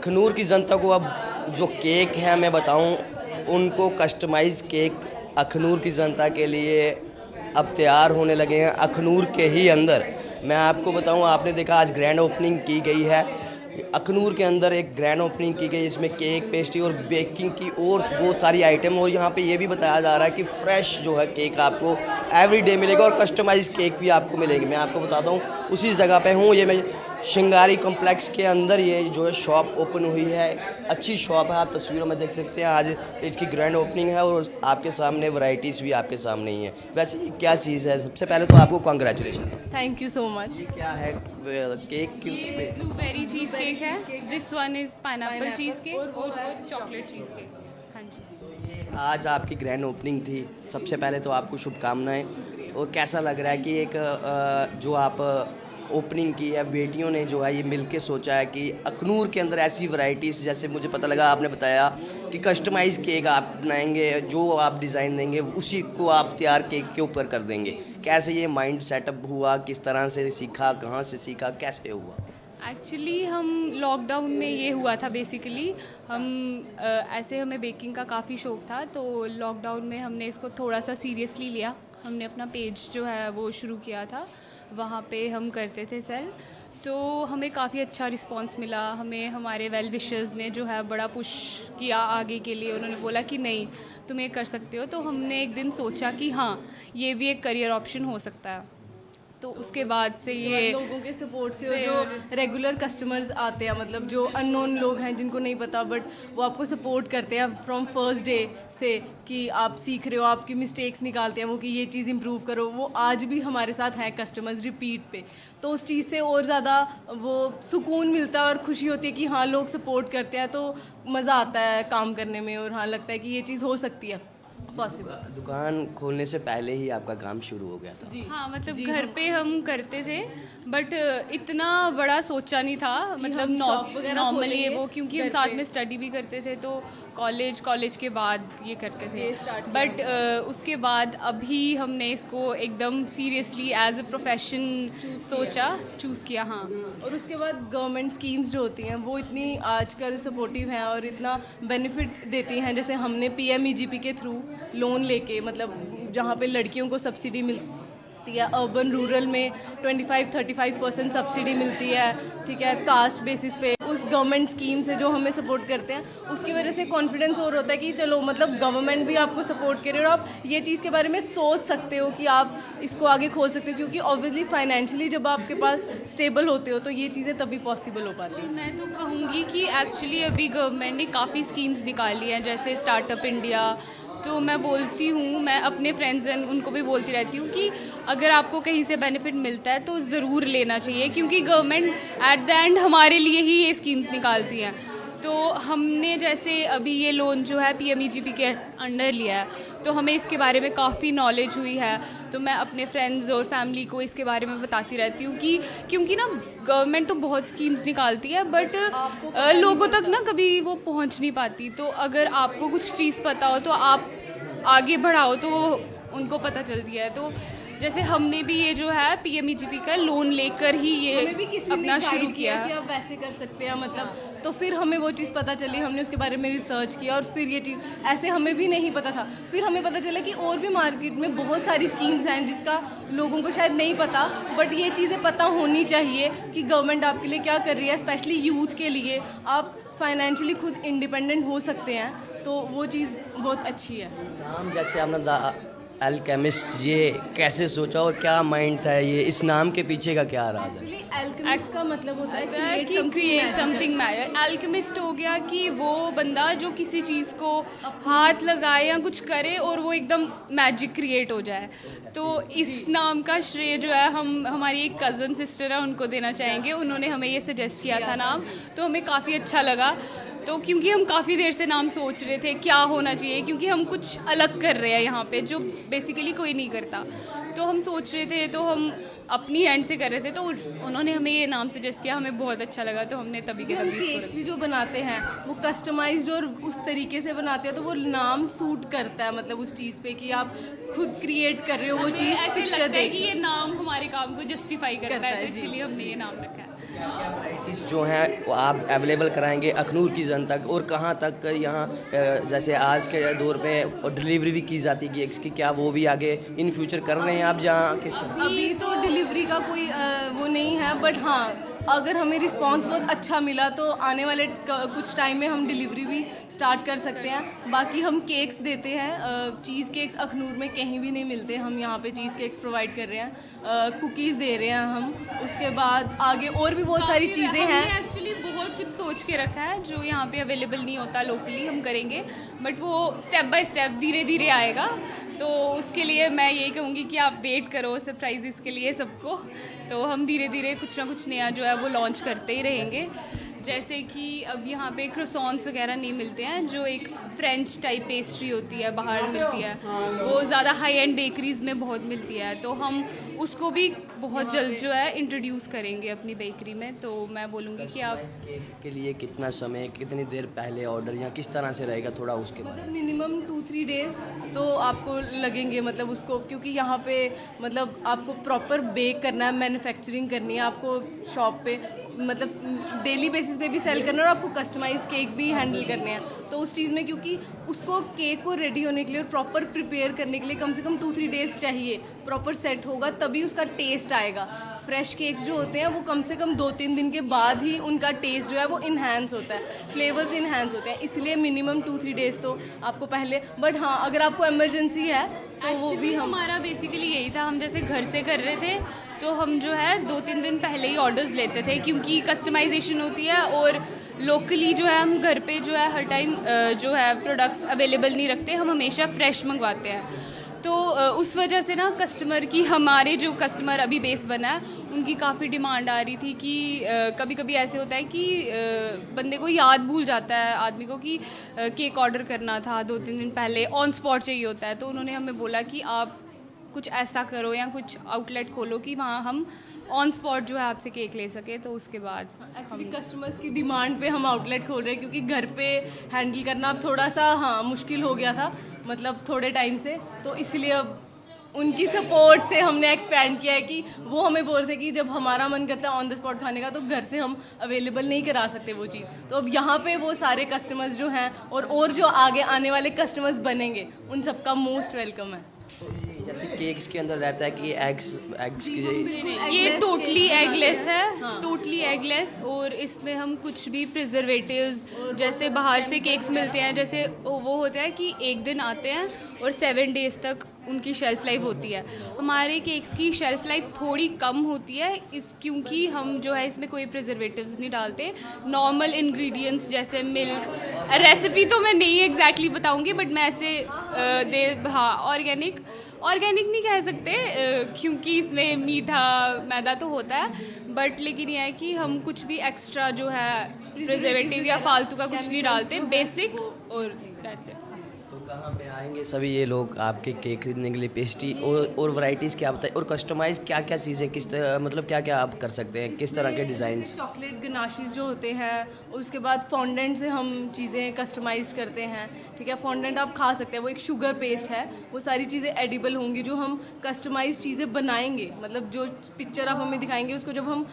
अखनूर की जनता को अब जो केक है मैं बताऊं, उनको कस्टमाइज केक अखनूर की जनता के लिए अब तैयार होने लगे हैं अखनूर के ही अंदर। मैं आपको बताऊं, आपने देखा आज ग्रैंड ओपनिंग की गई है अखनूर के अंदर, एक ग्रैंड ओपनिंग की गई इसमें केक पेस्ट्री और बेकिंग की और बहुत सारी आइटम। और यहाँ पे ये भी बताया जा रहा है कि फ्रेश जो है केक आपको एवरीडे मिलेगा और कस्टमाइज केक भी आपको मिलेगी। मैं आपको बताता हूँ उसी जगह पे हूँ, ये मैं श्रृंगारी कॉम्प्लेक्स के अंदर ये जो है शॉप ओपन हुई है। अच्छी शॉप है, आप तस्वीरों में देख सकते हैं। आज इसकी ग्रैंड ओपनिंग है और आपके सामने वैरायटीज़ भी आपके सामने ही है। वैसे ये क्या चीज़ है? सबसे पहले तो आपको congratulation. Thank you so much. ये क्या है? केक की ये ब्लूबेरी चीज़ केक है, this one is pineapple cheese cake और चॉकलेट चीज़ केक। हाँ जी। आज आपकी ग्रैंड ओपनिंग थी, सबसे पहले तो आपको शुभकामनाएं। और कैसा लग रहा है कि एक जो आप ओपनिंग की है, बेटियों ने जो है ये मिलके सोचा है कि अखनूर के अंदर ऐसी वैरायटीज़, जैसे मुझे पता लगा आपने बताया कि कस्टमाइज़ केक आप बनाएंगे, जो आप डिज़ाइन देंगे उसी को आप तैयार केक के ऊपर कर देंगे। कैसे ये माइंड सेटअप हुआ, किस तरह से सीखा, कहाँ से सीखा, कैसे हुआ? एक्चुअली हम लॉकडाउन में ये हुआ था बेसिकली, हम ऐसे हमें बेकिंग का काफ़ी शौक था, तो लॉकडाउन में हमने इसको थोड़ा सा सीरियसली लिया। हमने अपना पेज जो है वो शुरू किया था, वहाँ पे हम करते थे सेल, तो हमें काफ़ी अच्छा रिस्पांस मिला। हमें हमारे वेल विशर्स ने जो है बड़ा पुश किया आगे के लिए। उन्होंने बोला कि नहीं तुम ये कर सकते हो। तो हमने एक दिन सोचा कि हाँ ये भी एक करियर ऑप्शन हो सकता है। तो उसके बाद से ये लोगों के सपोर्ट से, और जो रेगुलर कस्टमर्स आते हैं, मतलब जो अननोन लोग हैं जिनको नहीं पता, बट वो आपको सपोर्ट करते हैं फ्रॉम फर्स्ट डे से कि आप सीख रहे हो, आपकी मिस्टेक्स निकालते हैं वो कि ये चीज़ इम्प्रूव करो। वो आज भी हमारे साथ हैं कस्टमर्स रिपीट पे। तो उस चीज़ से और ज़्यादा वो सुकून मिलता है और खुशी होती है कि हाँ लोग सपोर्ट करते हैं, तो मज़ा आता है काम करने में। और हाँ लगता है कि ये चीज़ हो सकती है पॉसिबल। दुकान खोलने से पहले ही आपका काम शुरू हो गया था? जी हाँ, मतलब घर पे हम करते थे, बट इतना बड़ा सोचा नहीं था। मतलब नॉर्मली वो, क्योंकि हम साथ में स्टडी भी करते थे, तो कॉलेज के बाद ये करते थे। बट उसके बाद अभी हमने इसको एकदम seriously as a profession choose किया। हाँ, और उसके बाद गवर्नमेंट स्कीम्स जो होती हैं वो इतनी आजकल सपोर्टिव हैं और इतना बेनिफिट देती हैं। जैसे हमने PMEGP के थ्रू लोन लेके, मतलब जहाँ पे लड़कियों को सब्सिडी मिलती है, अर्बन रूरल में 25-35% सब्सिडी मिलती है, ठीक है, कास्ट बेसिस पे। उस गवर्नमेंट स्कीम से जो हमें सपोर्ट करते हैं, उसकी वजह से कॉन्फिडेंस और होता है कि चलो मतलब गवर्नमेंट भी आपको सपोर्ट करे और आप ये चीज़ के बारे में सोच सकते हो कि आप इसको आगे खोल सकते हो। क्योंकि ऑब्वियसली फाइनेंशियली जब आपके पास स्टेबल होते हो तो ये चीज़ें तभी पॉसिबल हो पाती हैं। मैं तो कहूँगी कि एक्चुअली अभी गवर्नमेंट ने काफ़ी स्कीम्स निकाली हैं, जैसे स्टार्टअप इंडिया। तो मैं बोलती हूँ, मैं अपने फ्रेंड्स हैं उनको भी बोलती रहती हूँ कि अगर आपको कहीं से बेनिफिट मिलता है तो ज़रूर लेना चाहिए, क्योंकि गवर्नमेंट एट द एंड हमारे लिए ही ये स्कीम्स निकालती हैं। तो हमने जैसे अभी ये लोन जो है PMEGP के अंडर लिया है, तो हमें इसके बारे में काफ़ी नॉलेज हुई है। तो मैं अपने फ्रेंड्स और फैमिली को इसके बारे में बताती रहती हूँ कि क्योंकि ना गवर्नमेंट तो बहुत स्कीम्स निकालती है, बट लोगों तक ना कभी वो पहुँच नहीं पाती। तो अगर आपको कुछ चीज़ पता हो तो आप आगे बढ़ाओ तो उनको पता चलती है। तो जैसे हमने भी ये जो है PMEGP का लोन लेकर ही ये हमें भी किसी अपना ने शुरू गाइड किया कि आप वैसे कर सकते हैं, मतलब तो फिर हमें वो चीज़ पता चली, हमने उसके बारे में रिसर्च किया और फिर ये चीज़ ऐसे हमें भी नहीं पता था। फिर हमें पता चला कि और भी मार्केट में बहुत सारी स्कीम्स हैं जिसका लोगों को शायद नहीं पता, बट ये चीज़ें पता होनी चाहिए कि गवर्नमेंट आपके लिए क्या कर रही है। स्पेशली यूथ के लिए आप फाइनेंशियली खुद इंडिपेंडेंट हो सकते हैं, तो वो चीज़ बहुत अच्छी है। नाम जैसे आपने अल्केमिस्ट, ये कैसे सोचा और क्या माइंड था ये, इस नाम के पीछे का क्या राज है? एक्चुअली अल्केमिस्ट का मतलब होता है कि क्रिएट समथिंग मैजिक। अल्केमिस्ट हो गया कि वो बंदा जो किसी चीज़ को हाथ लगाए या कुछ करे और वो एकदम मैजिक क्रिएट हो जाए। तो इस नाम का श्रेय जो है हम हमारी एक कज़न सिस्टर है उनको देना चाहेंगे। उन्होंने हमें ये सजेस्ट किया था नाम, तो हमें काफ़ी अच्छा लगा। तो क्योंकि हम काफ़ी देर से नाम सोच रहे थे क्या होना चाहिए, क्योंकि हम कुछ अलग कर रहे हैं यहाँ पे जो बेसिकली कोई नहीं करता। तो हम सोच रहे थे, तो हम अपनी एंड से कर रहे थे, तो उन्होंने हमें ये नाम सजेस्ट किया, हमें बहुत अच्छा लगा, तो हमने तभी के हम तभी केक्स भी जो बनाते हैं वो कस्टमाइज्ड और उस तरीके से बनाते हैं, तो वो नाम सूट करता है, मतलब उस चीज़ पे कि आप खुद क्रिएट कर रहे हो वो चीज़ ऐसे पिक्चर लगता है देख। कि ये नाम हमारे काम को जस्टिफाई करता है, तो जी। इसलिए हमने ये नाम रखा है। क्या वैराइटीज़ जो हैं वो आप अवेलेबल कराएंगे अखनूर की जनता को, और कहाँ तक यहाँ जैसे आज के दौर में डिलीवरी भी की जाती है केक्स की, क्या वो भी आगे इन फ्यूचर कर रहे हैं आप जहाँ किस तरह? अभी तो डिलीवरी का कोई वो नहीं है, बट हाँ अगर हमें रिस्पांस बहुत अच्छा मिला तो आने वाले कुछ टाइम में हम डिलीवरी भी स्टार्ट कर सकते हैं। बाकी हम केक्स देते हैं, चीज़ केक्स अखनूर में कहीं भी नहीं मिलते, हम यहाँ पे चीज़ केक्स प्रोवाइड कर रहे हैं, कुकीज़ दे रहे हैं हम। उसके बाद आगे और भी बहुत सारी चीज़ें हैं। एक्चुअली बहुत कुछ सोच के रखा है जो यहाँ पे अवेलेबल नहीं होता लोकली, हम करेंगे, बट वो स्टेप बाय स्टेप धीरे धीरे आएगा। तो उसके लिए मैं यही कहूँगी कि आप वेट करो सरप्राइजेस के लिए सबको। तो हम धीरे धीरे कुछ ना कुछ नया जो है वो लॉन्च करते ही रहेंगे। जैसे कि अब यहाँ पे क्रोसॉन्स वगैरह नहीं मिलते हैं, जो एक फ्रेंच टाइप पेस्ट्री होती है बाहर मिलती है, वो ज़्यादा हाई एंड बेकरीज़ में बहुत मिलती है, तो हम उसको भी बहुत जल्द जो है इंट्रोड्यूस करेंगे अपनी बेकरी में। तो मैं बोलूँगी कि आप केक के लिए कितना समय, कितनी देर पहले ऑर्डर या किस तरह से रहेगा, थोड़ा उसके बाद? मतलब मिनिमम 2-3 डेज़ तो आपको लगेंगे, मतलब उसको, क्योंकि यहाँ पे मतलब आपको प्रॉपर बेक करना है, मैन्युफैक्चरिंग करनी है आपको शॉप पे, मतलब डेली बेसिस पे भी सेल करना है, और आपको कस्टमाइज केक भी हैंडल करने हैं। तो उस चीज़ में क्योंकि उसको केक को रेडी होने के लिए और प्रॉपर प्रिपेयर करने के लिए कम से कम 2-3 डेज़ चाहिए, प्रॉपर सेट होगा तभी उसका टेस्ट आएगा। फ्रेश केक्स जो होते हैं वो कम से कम 2-3 दिन के बाद ही उनका टेस्ट जो है वो इन्हांस होता है, फ्लेवर्स इन्हांस होते हैं, इसलिए मिनिमम 2-3 डेज़ तो आपको पहले। बट हाँ अगर आपको इमरजेंसी है तो वो भी हमारा बेसिकली यही था, हम जैसे घर से कर रहे थे तो हम जो है 2-3 दिन पहले ही ऑर्डर्स लेते थे, क्योंकि कस्टमाइजेशन होती है और लोकली जो है हम घर पे जो है हर टाइम जो है प्रोडक्ट्स अवेलेबल नहीं रखते, हम हमेशा फ्रेश मंगवाते हैं। तो उस वजह से ना कस्टमर की, हमारे जो कस्टमर अभी बेस बना है उनकी काफ़ी डिमांड आ रही थी कि कभी कभी ऐसे होता है कि बंदे को याद भूल जाता है आदमी को कि केक ऑर्डर करना था 2-3 दिन पहले, ऑन स्पॉट चाहिए होता है। तो उन्होंने हमें बोला कि आप कुछ ऐसा करो या कुछ आउटलेट खोलो कि वहाँ हम ऑन स्पॉट जो है आपसे केक ले सके। तो उसके बाद एक्चुअली कस्टमर्स की डिमांड पे हम आउटलेट खोल रहे हैं, क्योंकि घर पे हैंडल करना अब थोड़ा सा हाँ मुश्किल हो गया था, मतलब थोड़े टाइम से, तो इसलिए अब उनकी सपोर्ट से हमने एक्सपैंड किया है कि वो हमें बोल रहे थे कि जब हमारा मन करता है ऑन द स्पॉट खाने का तो घर से हम अवेलेबल नहीं करा सकते वो चीज़। तो अब यहाँ पे वो सारे कस्टमर्स जो हैं और जो आगे आने वाले कस्टमर्स बनेंगे उन सबका मोस्ट वेलकम है। जैसे केक्स के अंदर रहता है कि एग्स की ये टोटली एगलेस है, टोटली एगलेस, और इसमें हम कुछ भी प्रिजर्वेटिव्स, जैसे बाहर से केक्स मिलते हैं, जैसे वो होता है कि 1 दिन आते हैं और 7 डेज़ तक उनकी शेल्फ़ लाइफ होती है। हमारे केक्स की शेल्फ़ लाइफ थोड़ी कम होती है क्योंकि हम जो है इसमें कोई प्रिजर्वेटिव्स नहीं डालते, नॉर्मल इंग्रेडिएंट्स जैसे मिल्क, रेसिपी तो मैं नहीं एग्जैक्टली बताऊंगी, बट मैं ऐसे हाँ ऑर्गेनिक नहीं कह सकते क्योंकि इसमें मीठा मैदा तो होता है, बट लेकिन यह है कि हम कुछ भी एक्स्ट्रा जो है प्रिजर्वेटिव या फालतू का कुछ नहीं डालते, बेसिक, और दैट्स इट। तो कहाँ पे आएंगे सभी ये लोग आपके केक खरीदने के लिए? पेस्ट्री और वैरायटीज़ क्या बताए, और कस्टमाइज़ क्या क्या चीज़ें, किस तरह, मतलब क्या क्या आप कर सकते हैं, किस तरह के डिज़ाइंस? चॉकलेट गनाशीज जो होते हैं, उसके बाद फॉन्डेंट से हम चीज़ें कस्टमाइज करते हैं, ठीक है। फॉन्डेंट आप खा सकते हैं, वो एक शुगर पेस्ट है, वो सारी चीज़ें एडिबल होंगी जो हम कस्टमाइज चीज़ें बनाएंगे, मतलब जो पिक्चर आप हमें दिखाएंगे उसको जब हम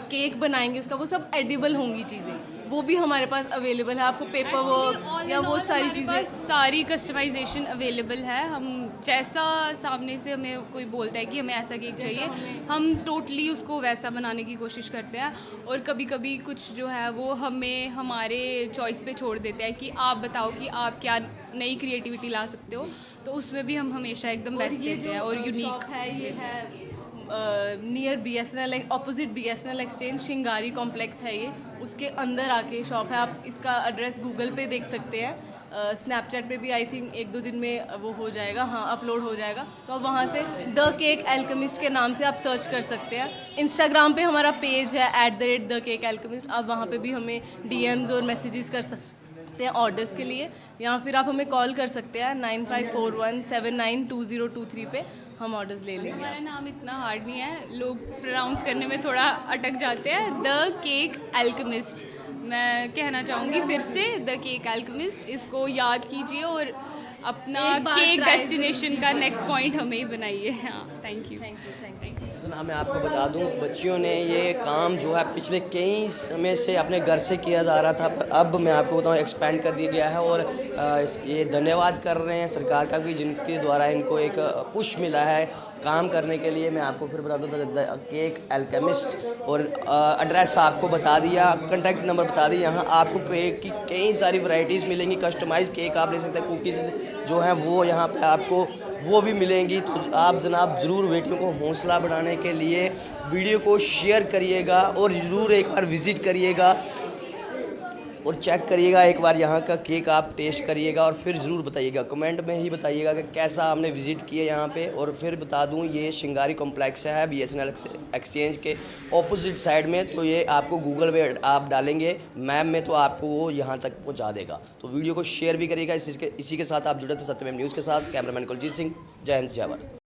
केक बनाएंगे उसका, वो सब एडिबल होंगी चीज़ें, वो भी हमारे पास अवेलेबल है। आपको पेपर वर्क या वो सारी चीज़ें, सारी कस्टमाइजेशन अवेलेबल है। हम जैसा सामने से हमें कोई बोलता है कि हमें ऐसा केक चाहिए, हम टोटली उसको वैसा बनाने की कोशिश करते हैं, और कभी कभी कुछ जो है वो हमें हमारे चॉइस पे छोड़ देते हैं कि आप बताओ कि आप क्या नई क्रिएटिविटी ला सकते हो, तो उसमें भी हम हमेशा एकदम बेस्ट देते हैं। और यूनिक है, ये है near BSNL, opposite BSNL exchange, Shingari complex है ये, उसके अंदर आके शॉप है। आप इसका एड्रेस गूगल पे देख सकते हैं, स्नैपचैट पे भी आई थिंक 1-2 दिन में वो हो जाएगा, हाँ अपलोड हो जाएगा, तो आप वहाँ से द केक एल्केमिस्ट के नाम से आप सर्च कर सकते हैं। इंस्टाग्राम पे हमारा पेज है @theCakeAlchemist, आप वहाँ पे भी हमें DMs और मैसेजेस कर सकते हैं ऑर्डर्स के लिए, या फिर आप हमें कॉल कर सकते हैं 9541792023 पे, हम ऑर्डर्स ले लेंगे। हमारा नाम इतना हार्ड नहीं है, लोग प्रोनाउंस करने में थोड़ा अटक जाते हैं, द केक एल्केमिस्ट। मैं कहना चाहूँगी फिर से, द केक एल्केमिस्ट, इसको याद कीजिए और अपना केक डेस्टिनेशन का नेक्स्ट पॉइंट हमें ही बनाइए। हाँ, थैंक यू। जनाब मैं आपको बता दूं, बच्चियों ने ये काम जो है पिछले कई समय से अपने घर से किया जा रहा था, पर अब मैं आपको बताऊं एक्सपेंड कर दिया गया है। और ये धन्यवाद कर रहे हैं सरकार का कि जिनके द्वारा इनको एक पुश मिला है काम करने के लिए। मैं आपको फिर बता दूं केक अल्केमिस्ट, और एड्रेस आपको बता दिया, कॉन्टैक्ट नंबर बता दिया। यहाँ आपको केक की कई सारी वैरायटीज़ मिलेंगी, कस्टमाइज़ केक आप ले सकते हैं, कुकीज़ जो हैं वो यहाँ पे आपको वो भी मिलेंगी। तो आप जनाब ज़रूर बेटियों को हौसला बढ़ाने के लिए वीडियो को शेयर करिएगा और ज़रूर एक बार विज़िट करिएगा और चेक करिएगा, एक बार यहाँ का केक आप टेस्ट करिएगा और फिर ज़रूर बताइएगा, कमेंट में ही बताइएगा कि कैसा आपने विज़िट किया यहाँ पे। और फिर बता दूँ ये श्रृंगारी कॉम्प्लेक्स है BSNL एक्सचेंज के ऑपोजिट साइड में। तो ये आपको गूगल पे आप डालेंगे मैप में तो आपको वो यहाँ तक पहुँचा देगा। तो वीडियो को शेयर भी करिएगा। इसी के साथ आप जुड़े थे सत्यमेव न्यूज़ के साथ। कैमरामैन कुलजीत सिंह, जय हिंद जय भारत।